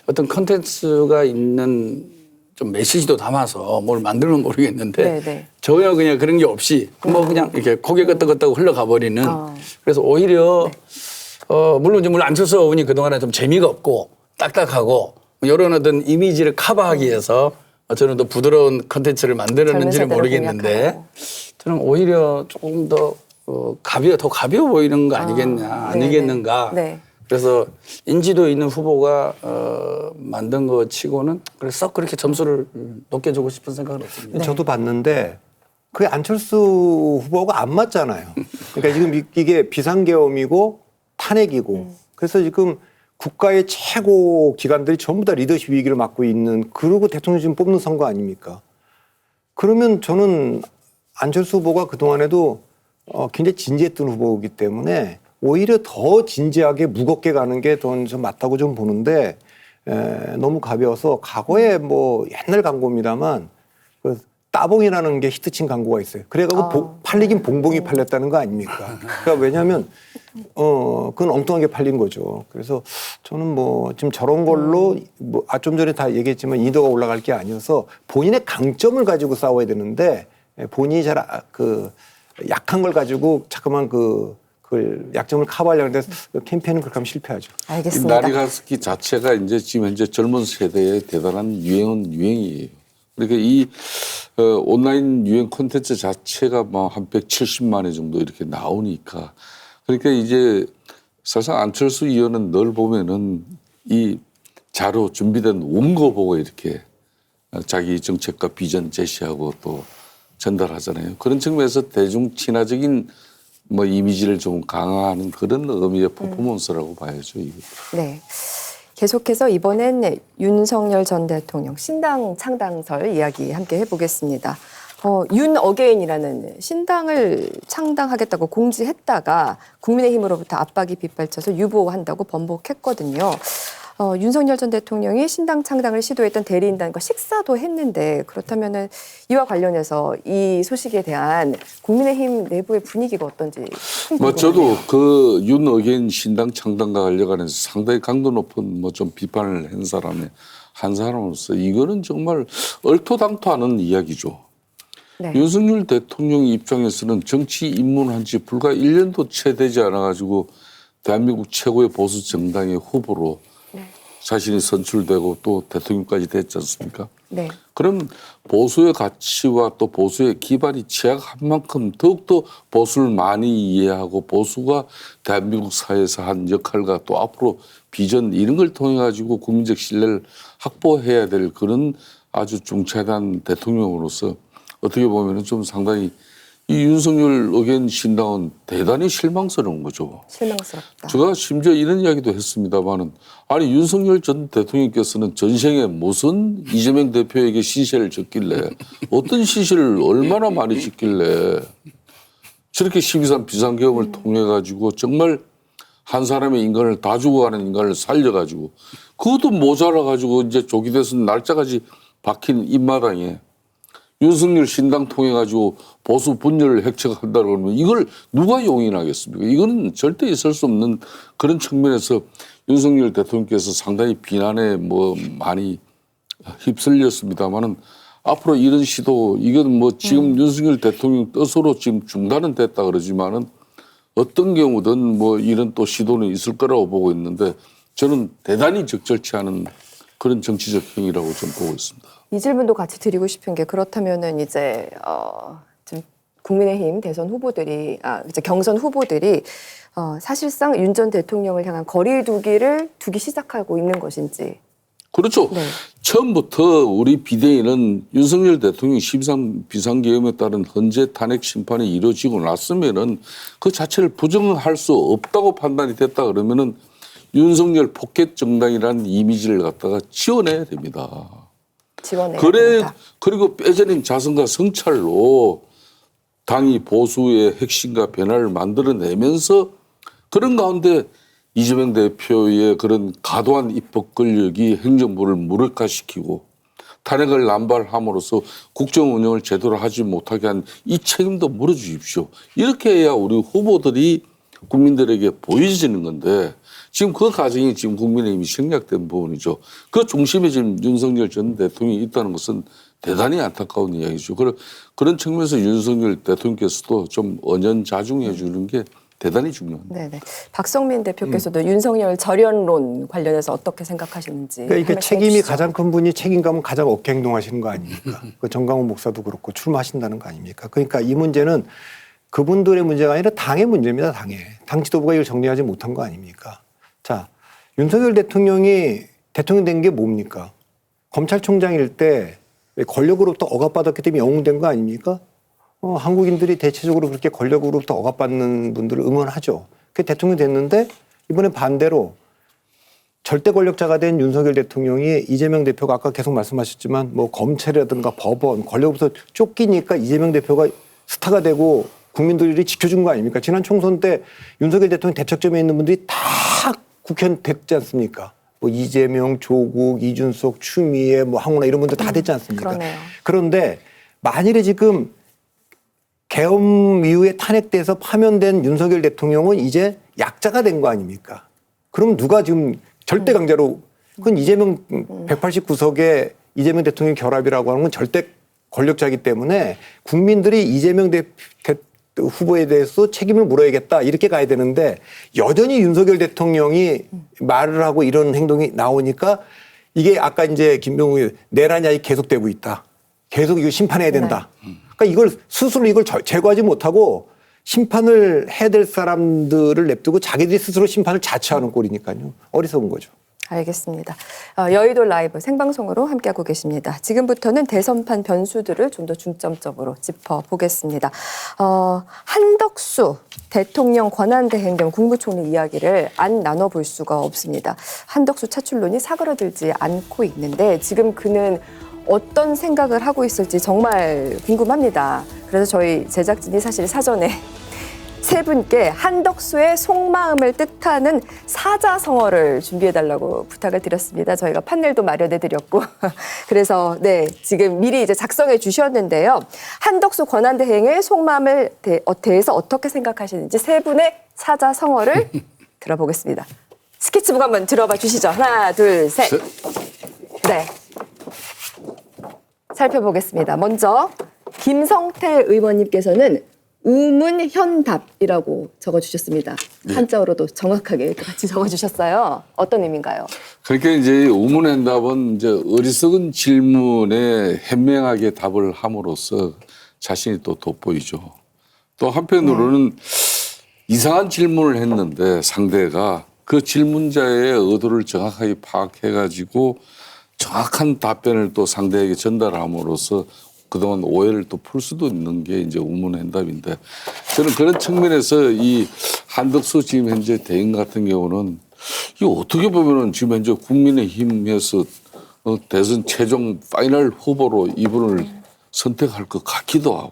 어떤 컨텐츠가 있는 좀 메시지도 담아서 뭘 만들면 모르겠는데 네, 네. 전혀 그냥 그런 게 없이 뭐 그냥 이렇게 고개 끄덕끄덕 흘러가 버리는 그래서 오히려 물론 안철수 의원이 그동안에 좀 재미가 없고 딱딱하고 이런 어떤 이미지를 커버하기 위해서 저는 더 부드러운 컨텐츠를 만들었는지는 젊은 세대를 모르겠는데 공략하고. 저는 오히려 조금 더 더 가벼워 보이는 거 아니겠냐 아니겠는가. 네. 그래서 인지도 있는 후보가 만든 거 치고는 그래서 썩 그렇게 점수를 높게 주고 싶은 생각은 없습니다. 저도 봤는데 그게 안철수 후보가 안 맞잖아요. 그러니까 지금 이게 비상계엄이고 탄핵이고 그래서 지금 국가의 최고 기관들이 전부 다 리더십 위기를 맡고 있는 그리고 대통령 지금 뽑는 선거 아닙니까? 그러면 저는 안철수 후보가 그동안에도 굉장히 진지했던 후보이기 때문에 오히려 더 진지하게 무겁게 가는 게 더 좀 맞다고 좀 보는데 너무 가벼워서 과거에 뭐 옛날 광고입니다만 그 따봉이라는 게 히트친 광고가 있어요. 그래가지고 팔리긴 봉봉이 팔렸다는 거 아닙니까? 그러니까 왜냐하면 그건 엉뚱하게 팔린 거죠. 그래서 저는 뭐 지금 저런 걸로 뭐 좀 전에 다 얘기했지만 인도가 올라갈 게 아니어서 본인의 강점을 가지고 싸워야 되는데 본인이 잘 약한 걸 가지고 자꾸만 그 약점을 커버하려고 하는데 캠페인은 그렇게 하면 실패하죠. 알겠습니다. 나니가스키 자체가 이제 지금 현재 젊은 세대의 대단한 유행이에요. 그러니까 이 온라인 유행 콘텐츠 자체가 뭐 한 170만 회 정도 이렇게 나오니까 그러니까 이제 사실상 안철수 의원은 늘 보면은 이 자료 준비된 원고 보고 이렇게 자기 정책과 비전 제시하고 또 전달하잖아요. 그런 측면에서 대중 친화적인 뭐 이미지를 좀 강화하는 그런 의미의 퍼포먼스라고 봐야죠. 이거. 네. 계속해서 이번엔 윤석열 전 대통령 신당 창당설 이야기 함께 해보겠습니다. 윤 어게인이라는 신당을 창당하겠다고 공지했다가 국민의힘으로부터 압박이 빗발쳐서 유보한다고 번복했거든요. 윤석열 전 대통령이 신당 창당을 시도했던 대리인단과 식사도 했는데 그렇다면은 이와 관련해서 이 소식에 대한 국민의힘 내부의 분위기가 어떤지 뭐 저도 그 윤 어게인 신당 창당과 관련해서 상당히 강도 높은 뭐 좀 비판을 한 사람의 한 사람으로서 이거는 정말 얼토당토하는 이야기죠. 네. 윤석열 대통령 입장에서는 정치 입문한 지 불과 1년도 채 되지 않아가지고 대한민국 최고의 보수 정당의 후보로 자신이 선출되고 또 대통령까지 됐지 않습니까? 네. 그럼 보수의 가치와 또 보수의 기반이 취약한 만큼 더욱더 보수를 많이 이해하고 보수가 대한민국 사회에서 한 역할과 또 앞으로 비전 이런 걸 통해 가지고 국민적 신뢰를 확보해야 될 그런 아주 중차대한 대통령으로서 어떻게 보면 좀 상당히 이 윤석열 의견 신당은 대단히 실망스러운 거죠. 실망스럽다. 제가 심지어 이런 이야기도 했습니다마는 아니 윤석열 전 대통령께서는 전생에 무슨 이재명 대표에게 시세를 졌길래 어떤 시세를 얼마나 많이 짓길래 저렇게 12.3 비상계엄을 통해 가지고 정말 한 사람의 인간을 다 죽어가는 인간을 살려가지고 그것도 모자라 가지고 이제 조기 대선 날짜까지 박힌 입마당에 윤석열 신당 통해 가지고 보수 분열을 획책한다 그러면 이걸 누가 용인하겠습니까? 이거는 절대 있을 수 없는 그런 측면에서 윤석열 대통령께서 상당히 비난에 뭐 많이 휩쓸렸습니다만은 앞으로 이런 시도 이건 뭐 지금 윤석열 대통령 뜻으로 지금 중단은 됐다 그러지만은 어떤 경우든 뭐 이런 또 시도는 있을 거라고 보고 있는데 저는 대단히 적절치 않은 그런 정치적 행위라고 좀 보고 있습니다. 이 질문도 같이 드리고 싶은 게 그렇다면은 이제 지금 국민의힘 대선 후보들이 이제 경선 후보들이 사실상 윤 전 대통령을 향한 거리두기를 두기 시작하고 있는 것인지. 그렇죠. 네. 처음부터 우리 비대위는 윤석열 대통령 13 비상계엄에 따른 헌재 탄핵 심판이 이루어지고 났으면은 그 자체를 부정할 수 없다고 판단이 됐다 그러면은 윤석열 포켓 정당이라는 이미지를 갖다가 지워내야 됩니다. 지원해야 그래 됩니다. 그리고 빼져진 자성과 성찰로 당이 보수의 핵심과 변화를 만들어내면서 그런 가운데 이재명 대표의 그런 과도한 입법 권력이 행정부를 무력화시키고 탄핵을 남발함으로써 국정 운영을 제대로 하지 못하게 한 이 책임도 물어주십시오. 이렇게 해야 우리 후보들이 국민들에게 보여지는 건데 지금 그 과정이 지금 국민의힘이 생략된 부분이죠. 그 중심에 지금 윤석열 전 대통령이 있다는 것은 대단히 안타까운 이야기죠. 그런 측면에서 윤석열 대통령께서도 좀 언연자중해 주는 게 대단히 중요합니다. 네네. 박성민 대표께서도 윤석열 절연론 관련해서 어떻게 생각하시는지. 그러니까 이게 한 말씀 책임이 해주시죠. 가장 큰 분이 책임감은 가장 없게 행동하시는 거 아닙니까? 그 정강훈 목사도 그렇고 출마하신다는 거 아닙니까? 그러니까 이 문제는 그분들의 문제가 아니라 당의 문제입니다. 당 지도부가 이걸 정리하지 못한 거 아닙니까? 자, 윤석열 대통령이 대통령 된 게 뭡니까? 검찰총장일 때 권력으로부터 억압받았기 때문에 영웅된 거 아닙니까? 한국인들이 대체적으로 그렇게 권력으로부터 억압받는 분들을 응원하죠. 그 대통령이 됐는데 이번에 반대로 절대 권력자가 된 윤석열 대통령이 이재명 대표가 아까 계속 말씀하셨지만 뭐 검찰이라든가 법원 권력으로부터 쫓기니까 이재명 대표가 스타가 되고 국민들이 지켜준 거 아닙니까? 지난 총선 때 윤석열 대통령 대척점에 있는 분들이 다 국회의원 됐지 않습니까? 뭐 이재명, 조국, 이준석, 추미애, 뭐 황운하 이런 분들 다 됐지 않습니까? 그러네요. 그런데 만일에 지금 계엄 이후에 탄핵돼서 파면된 윤석열 대통령은 이제 약자가 된 거 아닙니까? 그럼 누가 지금 절대 강자로 그건 이재명 189석의 이재명 대통령 결합이라고 하는 건 절대 권력자이기 때문에 국민들이 이재명 후보에 대해서 책임을 물어야겠다 이렇게 가야 되는데 여전히 윤석열 대통령이 말을 하고 이런 행동이 나오니까 이게 아까 이제 김병우 내란야이 계속되고 있다. 계속 이거 심판해야 된다. 그러니까 이걸 스스로 이걸 제거하지 못하고 심판을 해야 될 사람들을 냅두고 자기들이 스스로 심판을 자처하는 꼴이니까요. 어리석은 거죠. 알겠습니다. 여의도 라이브 생방송으로 함께하고 계십니다. 지금부터는 대선판 변수들을 좀 더 중점적으로 짚어보겠습니다. 한덕수 대통령 권한대행 겸 국무총리 이야기를 안 나눠볼 수가 없습니다. 한덕수 차출론이 사그러들지 않고 있는데 지금 그는 어떤 생각을 하고 있을지 정말 궁금합니다. 그래서 저희 제작진이 사실 사전에 세 분께 한덕수의 속마음을 뜻하는 사자성어를 준비해달라고 부탁을 드렸습니다. 저희가 판넬도 마련해드렸고 그래서 네 지금 미리 이제 작성해 주셨는데요. 한덕수 권한대행의 속마음을 대해서 어떻게 생각하시는지 세 분의 사자성어를 들어보겠습니다. 스케치북 한번 들어봐 주시죠. 하나, 둘, 셋. 네. 살펴보겠습니다. 먼저 김성태 의원님께서는 우문현답이라고 적어주셨습니다. 네. 한자어로도 정확하게 같이 적어주셨어요. 어떤 의미인가요? 그러니까 이제 우문현답은 이제 어리석은 질문에 현명하게 답을 함으로써 자신이 또 돋보이죠. 또 한편으로는 이상한 질문을 했는데 상대가 그 질문자의 의도를 정확하게 파악해가지고 정확한 답변을 또 상대에게 전달함으로써 그동안 오해를 또 풀 수도 있는 게 이제 우문현답인데 저는 그런 측면에서 이 한덕수 지금 현재 대행 같은 경우는 이 어떻게 보면은 지금 현재 국민의힘에서 대선 최종 파이널 후보로 이분을 선택할 것 같기도 하고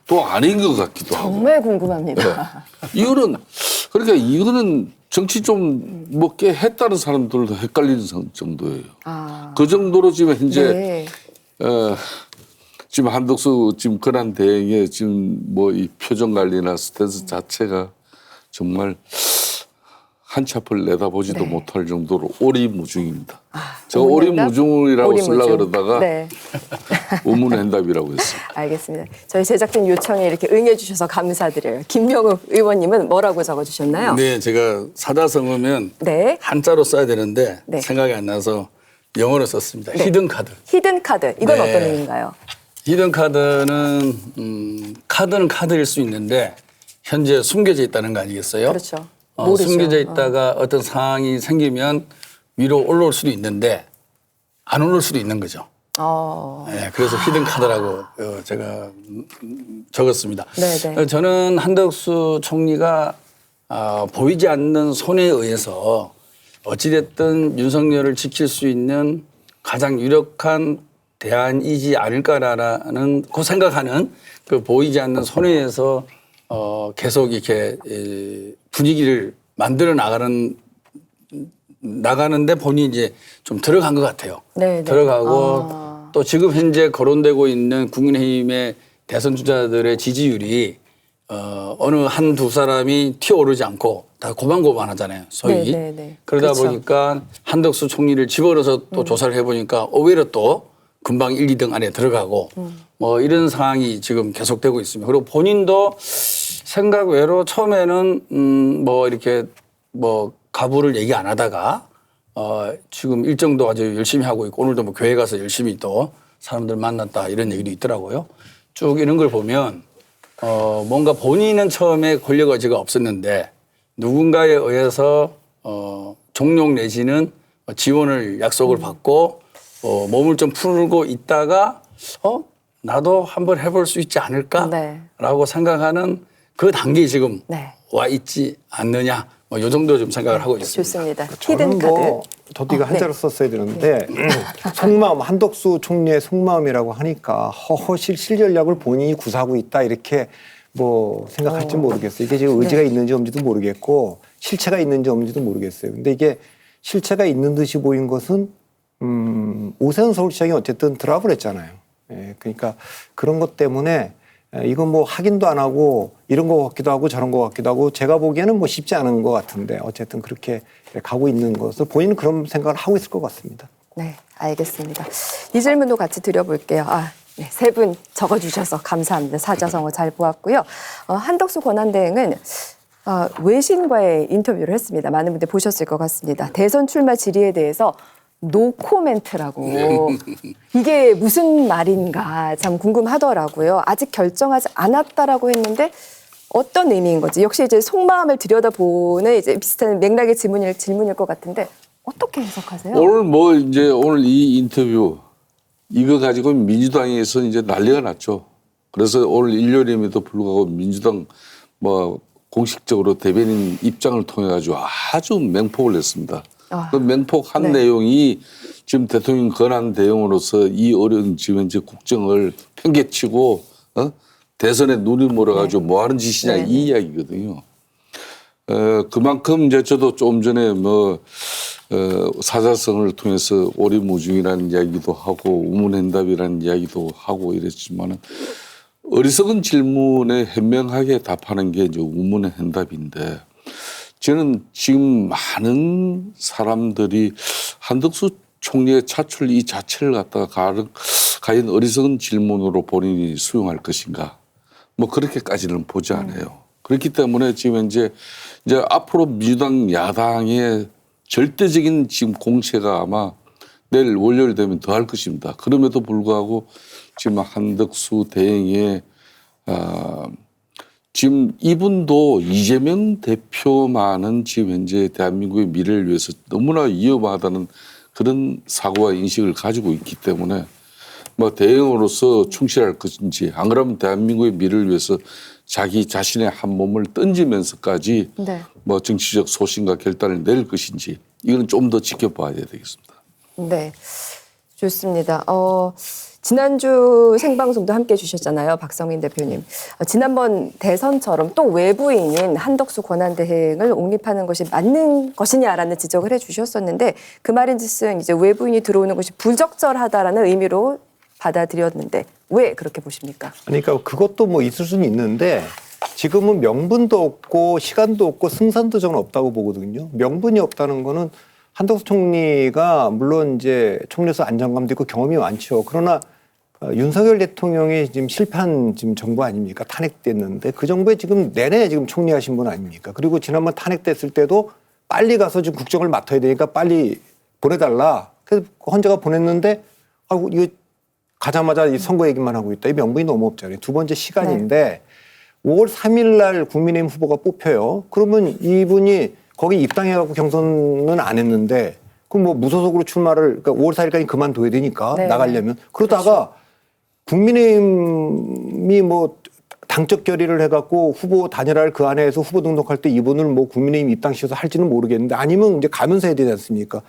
또 아닌 것 같기도 하고 정말 궁금합니다. 이거는 그러니까 이거는 정치 좀 뭐 꽤 했다는 사람들도 헷갈리는 정도예요. 그 정도로 지금 현재 네. 지금 한덕수 지금 권한 대행의 지금 뭐 이 표정 관리나 스탠스 자체가 정말 한치 앞을 내다보지도 못할 정도로 오리무중입니다. 저 오리무중이라고 쓰려고 그러다가 네. 우문현답이라고 했어요. 알겠습니다. 저희 제작진 요청에 이렇게 응해 주셔서 감사드려요. 김명욱 의원님은 뭐라고 적어 주셨나요? 네, 제가 사자성어면 네. 한자로 써야 되는데 네. 생각이 안 나서 영어로 썼습니다. 네. 히든 카드. 히든 카드. 이건 네. 어떤 의미인가요? 히든 카드는 카드는 카드일 수 있는데 현재 숨겨져 있다는 거 아니겠어요? 그렇죠. 모르죠. 숨겨져 있다가 어떤 상황이 생기면 위로 올라올 수도 있는데 안 올라올 수도 있는 거죠. 네, 그래서 히든 카드라고 제가 적었습니다. 네네. 저는 한덕수 총리가 보이지 않는 손에 의해서 어찌됐든 윤석열을 지킬 수 있는 가장 유력한 대안이지 않을까라는 그 생각하는 그 보이지 않는 손에 의해서 계속 이렇게 분위기를 만들어 나가는데 본인이 이제 좀 들어간 것 같아요. 네네. 들어가고 또 지금 현재 거론되고 있는 국민의힘의 대선 주자들의 지지율이 어느 한두 사람이 튀어오르지 않고 다 고만고만하잖아요. 소위. 네네네. 그러다 그렇죠. 보니까 한덕수 총리를 집어넣어서 또 조사를 해보니까 오히려 또 금방 1, 2등 안에 들어가고 뭐 이런 상황이 지금 계속되고 있습니다. 그리고 본인도 생각 외로 처음에는 뭐 이렇게 뭐 가부를 얘기 안 하다가 지금 일정도 아주 열심히 하고 있고 오늘도 뭐 교회 가서 열심히 또 사람들 만났다 이런 얘기도 있더라고요. 쭉 이런 걸 보면 뭔가 본인은 처음에 권력 의지가 없었는데 누군가에 의해서 종용 내지는 지원을 약속을 받고 몸을 좀 풀고 있다가 나도 한번 해볼 수 있지 않을까라고 생각하는 그 단계에 지금 네. 와 있지 않느냐 뭐 이 정도 좀 생각을 하고 있습니다. 좋습니다. 저는 히든 카드. 뭐 저도 이거 한자로 썼어야 되는데 속마음 한덕수 총리의 속마음이라고 하니까 허허실 실전략을 본인이 구사하고 있다 이렇게 뭐 생각할지 모르겠어요. 이게 지금 의지가 있는지 없는지도 모르겠고 실체가 있는지 없는지도 모르겠어요. 근데 이게 실체가 있는 듯이 보인 것은 오세훈 서울시장이 어쨌든 드랍을 했잖아요. 예, 그러니까 그런 것 때문에 이건 뭐 확인도 안 하고 이런 거 같기도 하고 저런 거 같기도 하고 제가 보기에는 뭐 쉽지 않은 것 같은데 어쨌든 그렇게 가고 있는 것을 본인은 그런 생각을 하고 있을 것 같습니다. 네, 알겠습니다. 이 질문도 같이 드려볼게요. 네, 세 분 적어주셔서 감사합니다. 사자성어 잘 보았고요. 한덕수 권한대행은 외신과의 인터뷰를 했습니다. 많은 분들 보셨을 것 같습니다. 대선 출마 질의에 대해서 노코멘트라고 이게 무슨 말인가 참 궁금하더라고요. 아직 결정하지 않았다라고 했는데 어떤 의미인 거지? 역시 이제 속마음을 들여다보는 이제 비슷한 맥락의 질문일 것 같은데 어떻게 해석하세요? 오늘 이 인터뷰 이거 가지고 민주당에서 이제 난리가 났죠. 그래서 오늘 일요일임에도 불구하고 민주당 뭐 공식적으로 대변인 입장을 통해 가지고 아주 맹폭을 냈습니다. 그 맹폭한 네. 내용이 지금 대통령 권한 대응으로서 이 어려운 지금 이제 국정을 팽개치고 대선에 눈이 멀어가지고 뭐 하는 짓이냐 네. 이 이야기거든요. 그만큼 이제 저도 좀 전에 사자성을 통해서 오리무중이라는 이야기도 하고 우문현답이라는 이야기도 하고 이랬지만은 어리석은 질문에 현명하게 답하는 게 이제 우문현답인데 저는 지금 많은 사람들이 한덕수 총리의 차출 이 자체를 갖다가 과연 어리석은 질문으로 본인이 수용할 것인가 뭐 그렇게까지는 보지 않아요. 그렇기 때문에 지금 이제 앞으로 민주당 야당의 절대적인 지금 공세가 아마 내일 월요일 되면 더 할 것입니다. 그럼에도 불구하고 지금 한덕수 대행의 지금 이분도 이재명 대표만은 지금 현재 대한민국의 미래를 위해서 너무나 위험하다는 그런 사고와 인식을 가지고 있기 때문에 뭐 대행으로서 충실할 것인지 안 그러면 대한민국의 미래를 위해서 자기 자신의 한 몸을 던지면서까지 네. 뭐 정치적 소신과 결단을 내릴 것인지 이거는 좀 더 지켜봐야 되겠습니다. 네, 좋습니다. 지난주 생방송도 함께 해주셨잖아요. 박성민 대표님. 지난번 대선처럼 또 외부인인 한덕수 권한대행을 옹립하는 것이 맞는 것이냐라는 지적을 해주셨었는데 그 말인즉슨 이제 외부인이 들어오는 것이 부적절하다라는 의미로 받아들였는데 왜 그렇게 보십니까? 그러니까 그것도 뭐 있을 수는 있는데 지금은 명분도 없고 시간도 없고 승산도 저는 없다고 보거든요. 명분이 없다는 거는 한덕수 총리가 물론 이제 총리로서 안정감도 있고 경험이 많죠. 그러나 윤석열 대통령이 지금 실패한 지금 정부 아닙니까? 탄핵됐는데 그 정부에 지금 내내 지금 총리하신 분 아닙니까? 그리고 지난번 탄핵됐을 때도 빨리 가서 지금 국정을 맡아야 되니까 빨리 보내달라. 그래서 헌재가 보냈는데 아이고 이거 가자마자 이 선거 얘기만 하고 있다. 이 명분이 너무 없잖아요. 두 번째 시간인데 5월 3일 날 국민의힘 후보가 뽑혀요. 그러면 이분이 거기 입당해갖고 경선은 안 했는데 그럼 뭐 무소속으로 출마를 그러니까 5월 4일까지 그만둬야 되니까 네. 나가려면 그러다가 국민의힘이 뭐 당적 결의를 해갖고 후보 단일화를 그 안에서 후보 등록할 때 이분을 뭐 국민의힘 입당시켜서 할지는 모르겠는데 아니면 이제 가면서 해야 되지 않습니까?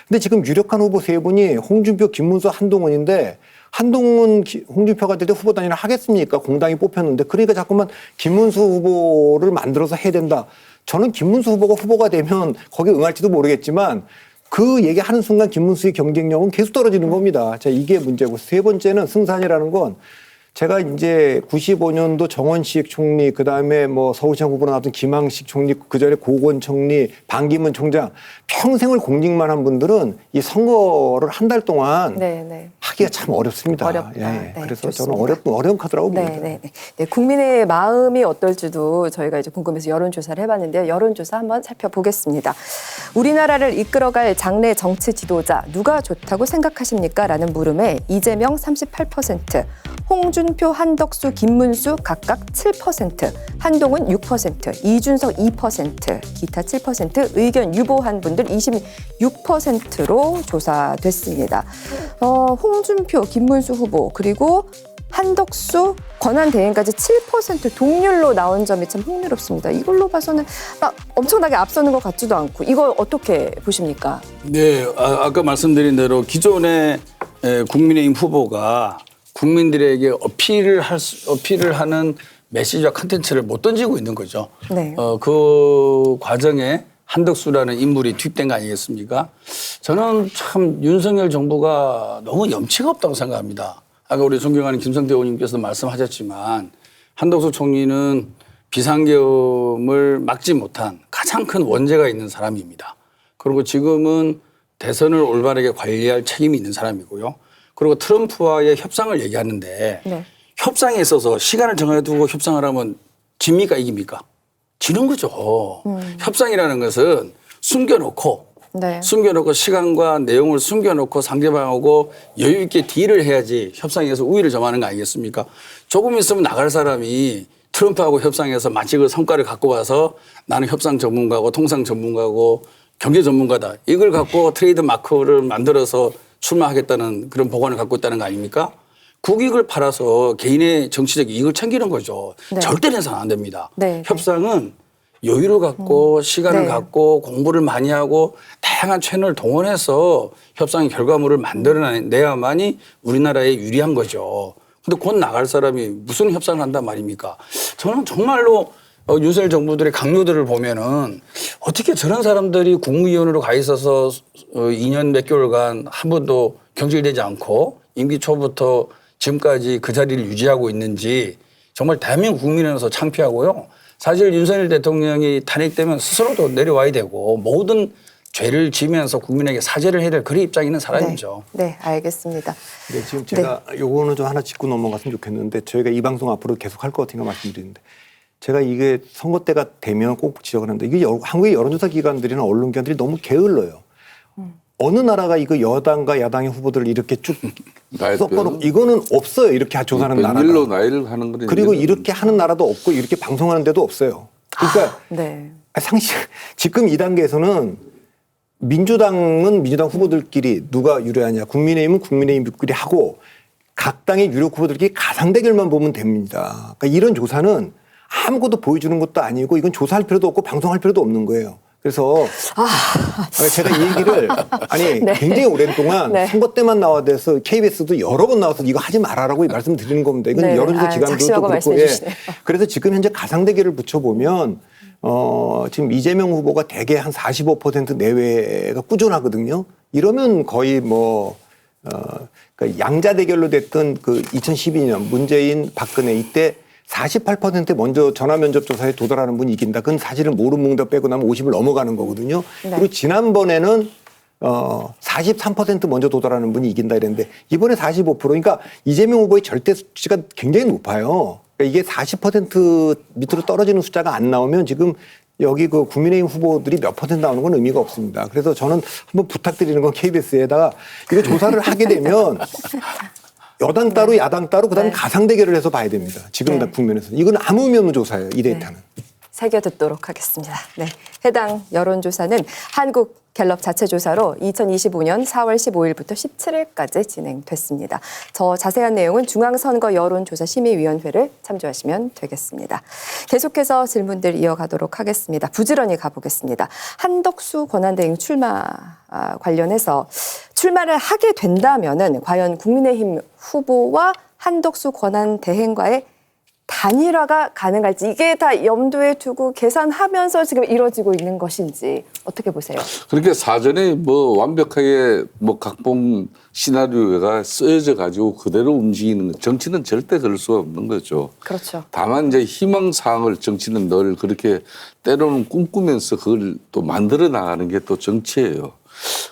근데 지금 유력한 후보 세 분이 홍준표, 김문수, 한동훈인데 한동훈, 홍준표가 될 때 후보 단일화 하겠습니까? 공당이 뽑혔는데 그러니까 자꾸만 김문수 후보를 만들어서 해야 된다. 저는 김문수 후보가 후보가 되면 거기에 응할지도 모르겠지만 그 얘기하는 순간 김문수의 경쟁력은 계속 떨어지는 겁니다. 자, 이게 문제고 세 번째는 승산이라는 건 제가 이제 95년도 정원식 총리, 그 다음에 뭐 서울시장 후보로 나왔던 김항식 총리, 그 전에 고건 총리, 반기문 총장 평생을 공직만 한 분들은 이 선거를 한 달 동안 네. 하기가 참 어렵습니다. 어렵다. 예. 네, 그래서 좋습니다. 저는 어려운 카드라고 봅니다. 네. 국민의 마음이 어떨지도 저희가 이제 궁금해서 여론조사를 해봤는데요. 여론조사 한번 살펴보겠습니다. 우리나라를 이끌어갈 장래 정치 지도자 누가 좋다고 생각하십니까? 라는 물음에 이재명 38%, 홍준표, 한덕수, 김문수 각각 7%, 한동훈 6%, 이준석 2%, 기타 7%, 의견 유보한 분들 26%로 조사됐습니다. 홍준표, 김문수 후보 그리고 한덕수, 권한대행까지 7% 동률로 나온 점이 참 흥미롭습니다. 이걸로 봐서는 엄청나게 앞서는 것 같지도 않고 이거 어떻게 보십니까? 네, 아까 말씀드린 대로 기존의 국민의힘 후보가 국민들에게 어필을 하는 메시지와 컨텐츠를 못 던지고 있는 거죠. 네. 그 과정에 한덕수라는 인물이 투입된 거 아니겠습니까? 저는 참 윤석열 정부가 너무 염치가 없다고 생각합니다. 아까 우리 존경하는 김성태 의원님께서 말씀하셨지만 한덕수 총리는 비상계엄을 막지 못한 가장 큰 원죄가 있는 사람입니다. 그리고 지금은 대선을 올바르게 관리할 책임이 있는 사람이고요. 그리고 트럼프와의 협상을 얘기하는데 네. 협상에 있어서 시간을 정해두고 협상을 하면 집니까 이깁니까? 지는 거죠. 협상이라는 것은 숨겨놓고 시간과 내용을 숨겨놓고 상대방하고 여유 있게 딜을 해야지 협상에서 우위를 점하는 거 아니겠습니까? 조금 있으면 나갈 사람이 트럼프하고 협상해서 마치 그 성과를 갖고 와서 나는 협상 전문가고 통상 전문가고 경제 전문가다. 이걸 갖고 트레이드 마크를 만들어서 출마하겠다는 그런 보관을 갖고 있다는 거 아닙니까? 국익을 팔아서 개인의 정치적 이익을 챙기는 거죠. 네. 절대 해서는 안 됩니다. 네. 협상은 여유를 갖고 시간을 네. 갖고 공부를 많이 하고 다양한 채널을 동원해서 협상의 결과물을 만들어내야만이 우리나라에 유리한 거죠. 근데 곧 나갈 사람이 무슨 협상을 한단 말입니까? 저는 정말로 윤석열 정부들의 강요들을 보면은 어떻게 저런 사람들이 국무위원으로 가 있어서 2년 몇 개월간 한 번도 경질되지 않고 임기 초부터 지금까지 그 자리를 유지하고 있는지 정말 대한민국 국민으로서 창피하고요. 사실 윤석열 대통령이 탄핵되면 스스로도 내려와야 되고 모든 죄를 지면서 국민에게 사죄를 해야 될 그런 입장에 있는 사람이죠. 네, 알겠습니다. 네, 지금 제가 요거는 좀 하나 짚고 넘어갔으면 좋겠는데 저희가 이 방송 앞으로 계속 할 것 같으니까 말씀드리는데 제가 이게 선거 때가 되면 꼭 지적을 하는데 이게 한국의 여론조사 기관들이나 언론기관들이 너무 게을러요. 어느 나라가 이거 여당과 야당의 후보들을 이렇게 쭉 섞어놓고 이거는 없어요. 이렇게 조사하는 나라가. 백밀로 나이를 하는 거는 그리고 이렇게 하는 나라도 없고 이렇게 방송하는 데도 없어요. 그러니까 네. 상식 지금 이 단계에서는 민주당은 민주당 후보들끼리 누가 유리하냐, 국민의힘은 국민의힘끼리 하고 각 당의 유력 후보들끼리 가상 대결만 보면 됩니다. 그러니까 이런 조사는 아무것도 보여주는 것도 아니고 이건 조사할 필요도 없고 방송할 필요도 없는 거예요. 그래서 제가 이 얘기를 굉장히 오랜 동안 선거 때만 나와서 KBS도 여러 번 나와서 이거 하지 말아라고 말씀드리는 겁니다. 이건 여론조사 기관도 또 그렇고 그래서 지금 현재 가상 대결을 붙여보면 지금 이재명 후보가 대개 한 45% 내외가 꾸준하거든요. 이러면 거의 그러니까 양자 대결로 됐던 그 2012년 문재인 박근혜 이때 48% 먼저 전화 면접 조사에 도달하는 분이 이긴다. 그건 사실은 모른 뭉다 빼고 나면 50을 넘어가는 거거든요. 네. 그리고 지난번에는 43% 먼저 도달하는 분이 이긴다 이랬는데 이번에 45%. 그러니까 이재명 후보의 절대 수치가 굉장히 높아요. 그러니까 이게 40% 밑으로 떨어지는 숫자가 안 나오면 지금 여기 그 국민의힘 후보들이 몇 퍼센트 나오는 건 의미가 없습니다. 그래서 저는 한번 부탁드리는 건 KBS에다가 이거 조사를 하게 되면 여당 따로 야당 따로 그다음에 네. 가상 대결을 해서 봐야 됩니다. 지금 네. 국면에서. 이건 아무 의미 없는 조사예요. 이 데이터는. 새겨 듣도록 하겠습니다. 네. 해당 여론조사는 한국갤럽 자체 조사로 2025년 4월 15일부터 17일까지 진행됐습니다. 더 자세한 내용은 중앙선거 여론조사심의위원회를 참조하시면 되겠습니다. 계속해서 질문들 이어가도록 하겠습니다. 부지런히 가보겠습니다. 한덕수 권한대행 출마 관련해서 출마를 하게 된다면은 과연 국민의힘 후보와 한덕수 권한대행과의 단일화가 가능할지 이게 다 염두에 두고 계산하면서 지금 이루어지고 있는 것인지 어떻게 보세요? 그렇게 사전에 뭐 완벽하게 뭐 각본 시나리오가 쓰여져 가지고 그대로 움직이는 정치는 절대 그럴 수가 없는 거죠. 그렇죠. 다만 이제 희망 사항을 정치는 늘 그렇게 때로는 꿈꾸면서 그걸 또 만들어 나가는 게 또 정치예요.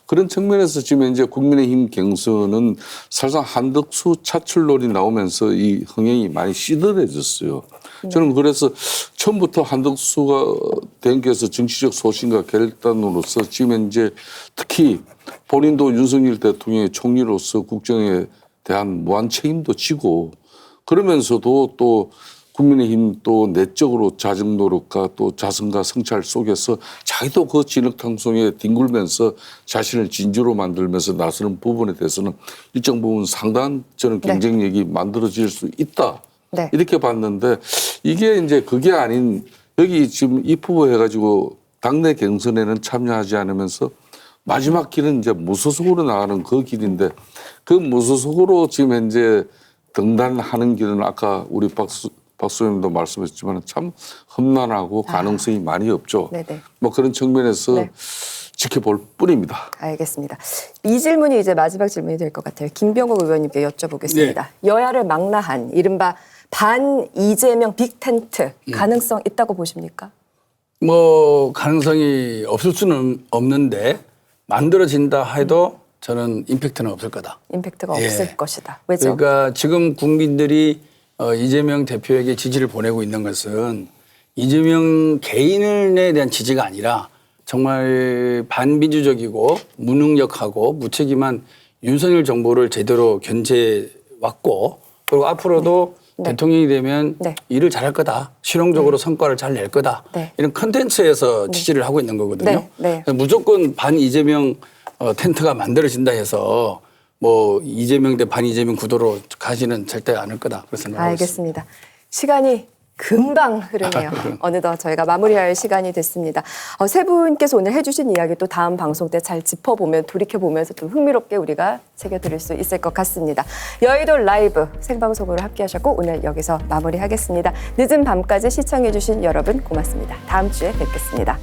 그런 측면에서 지금 이제 국민의힘 경선은 사실상 한덕수 차출론이 나오면서 이 흥행이 많이 시들해졌어요. 저는 그래서 처음부터 한덕수가 대행께서 정치적 소신과 결단으로서 지금 이제 특히 본인도 윤석열 대통령의 총리로서 국정에 대한 무한 책임도 지고 그러면서도 또 국민의힘 또 내적으로 자정 노력과 또 자성과 성찰 속에서 자기도 그 진흙탕송에 뒹굴면서 자신을 진주로 만들면서 나서는 부분에 대해서는 일정 부분 상당한 저는 경쟁력이 만들어질 수 있다. 네. 이렇게 봤는데 이게 이제 그게 아닌 여기 지금 입후보 해가지고 당내 경선에는 참여하지 않으면서 마지막 길은 이제 무소속으로 나가는 그 길인데 그 무소속으로 지금 현재 등단하는 길은 아까 우리 박수 의원님도 말씀하셨지만 참 험난하고 가능성이 많이 없죠. 네네. 뭐 그런 측면에서 네. 지켜볼 뿐입니다. 알겠습니다. 이 질문이 이제 마지막 질문이 될 것 같아요. 김병욱 의원님께 여쭤보겠습니다. 여야를 망라한 이른바 반 이재명 빅텐트 가능성 있다고 보십니까? 뭐 가능성이 없을 수는 없는데 만들어진다 해도 저는 임팩트는 없을 거다. 임팩트가 예. 없을 것이다. 왜죠? 그러니까 지금 국민들이 이재명 대표에게 지지를 보내고 있는 것은 이재명 개인에 대한 지지가 아니라 정말 반민주적이고 무능력하고 무책임한 윤석열 정부를 제대로 견제해왔고 그리고 앞으로도 네. 대통령이 되면 네. 일을 잘할 거다. 실용적으로 성과를 잘 낼 거다. 네. 이런 컨텐츠에서 지지를 하고 있는 거거든요. 네. 네. 무조건 반 이재명 텐트가 만들어진다 해서 뭐 이재명 대 반 이재명 구도로 가지는 절대 않을 거다. 그렇게 생각하고 있습니다. 알겠습니다. 시간이 금방 흐르네요. 어느덧 저희가 마무리할 시간이 됐습니다. 세 분께서 오늘 해주신 이야기 또 다음 방송 때 잘 짚어보면 돌이켜보면서 좀 흥미롭게 우리가 새겨드릴 수 있을 것 같습니다. 여의도 라이브 생방송으로 함께하셨고 오늘 여기서 마무리하겠습니다. 늦은 밤까지 시청해주신 여러분 고맙습니다. 다음 주에 뵙겠습니다.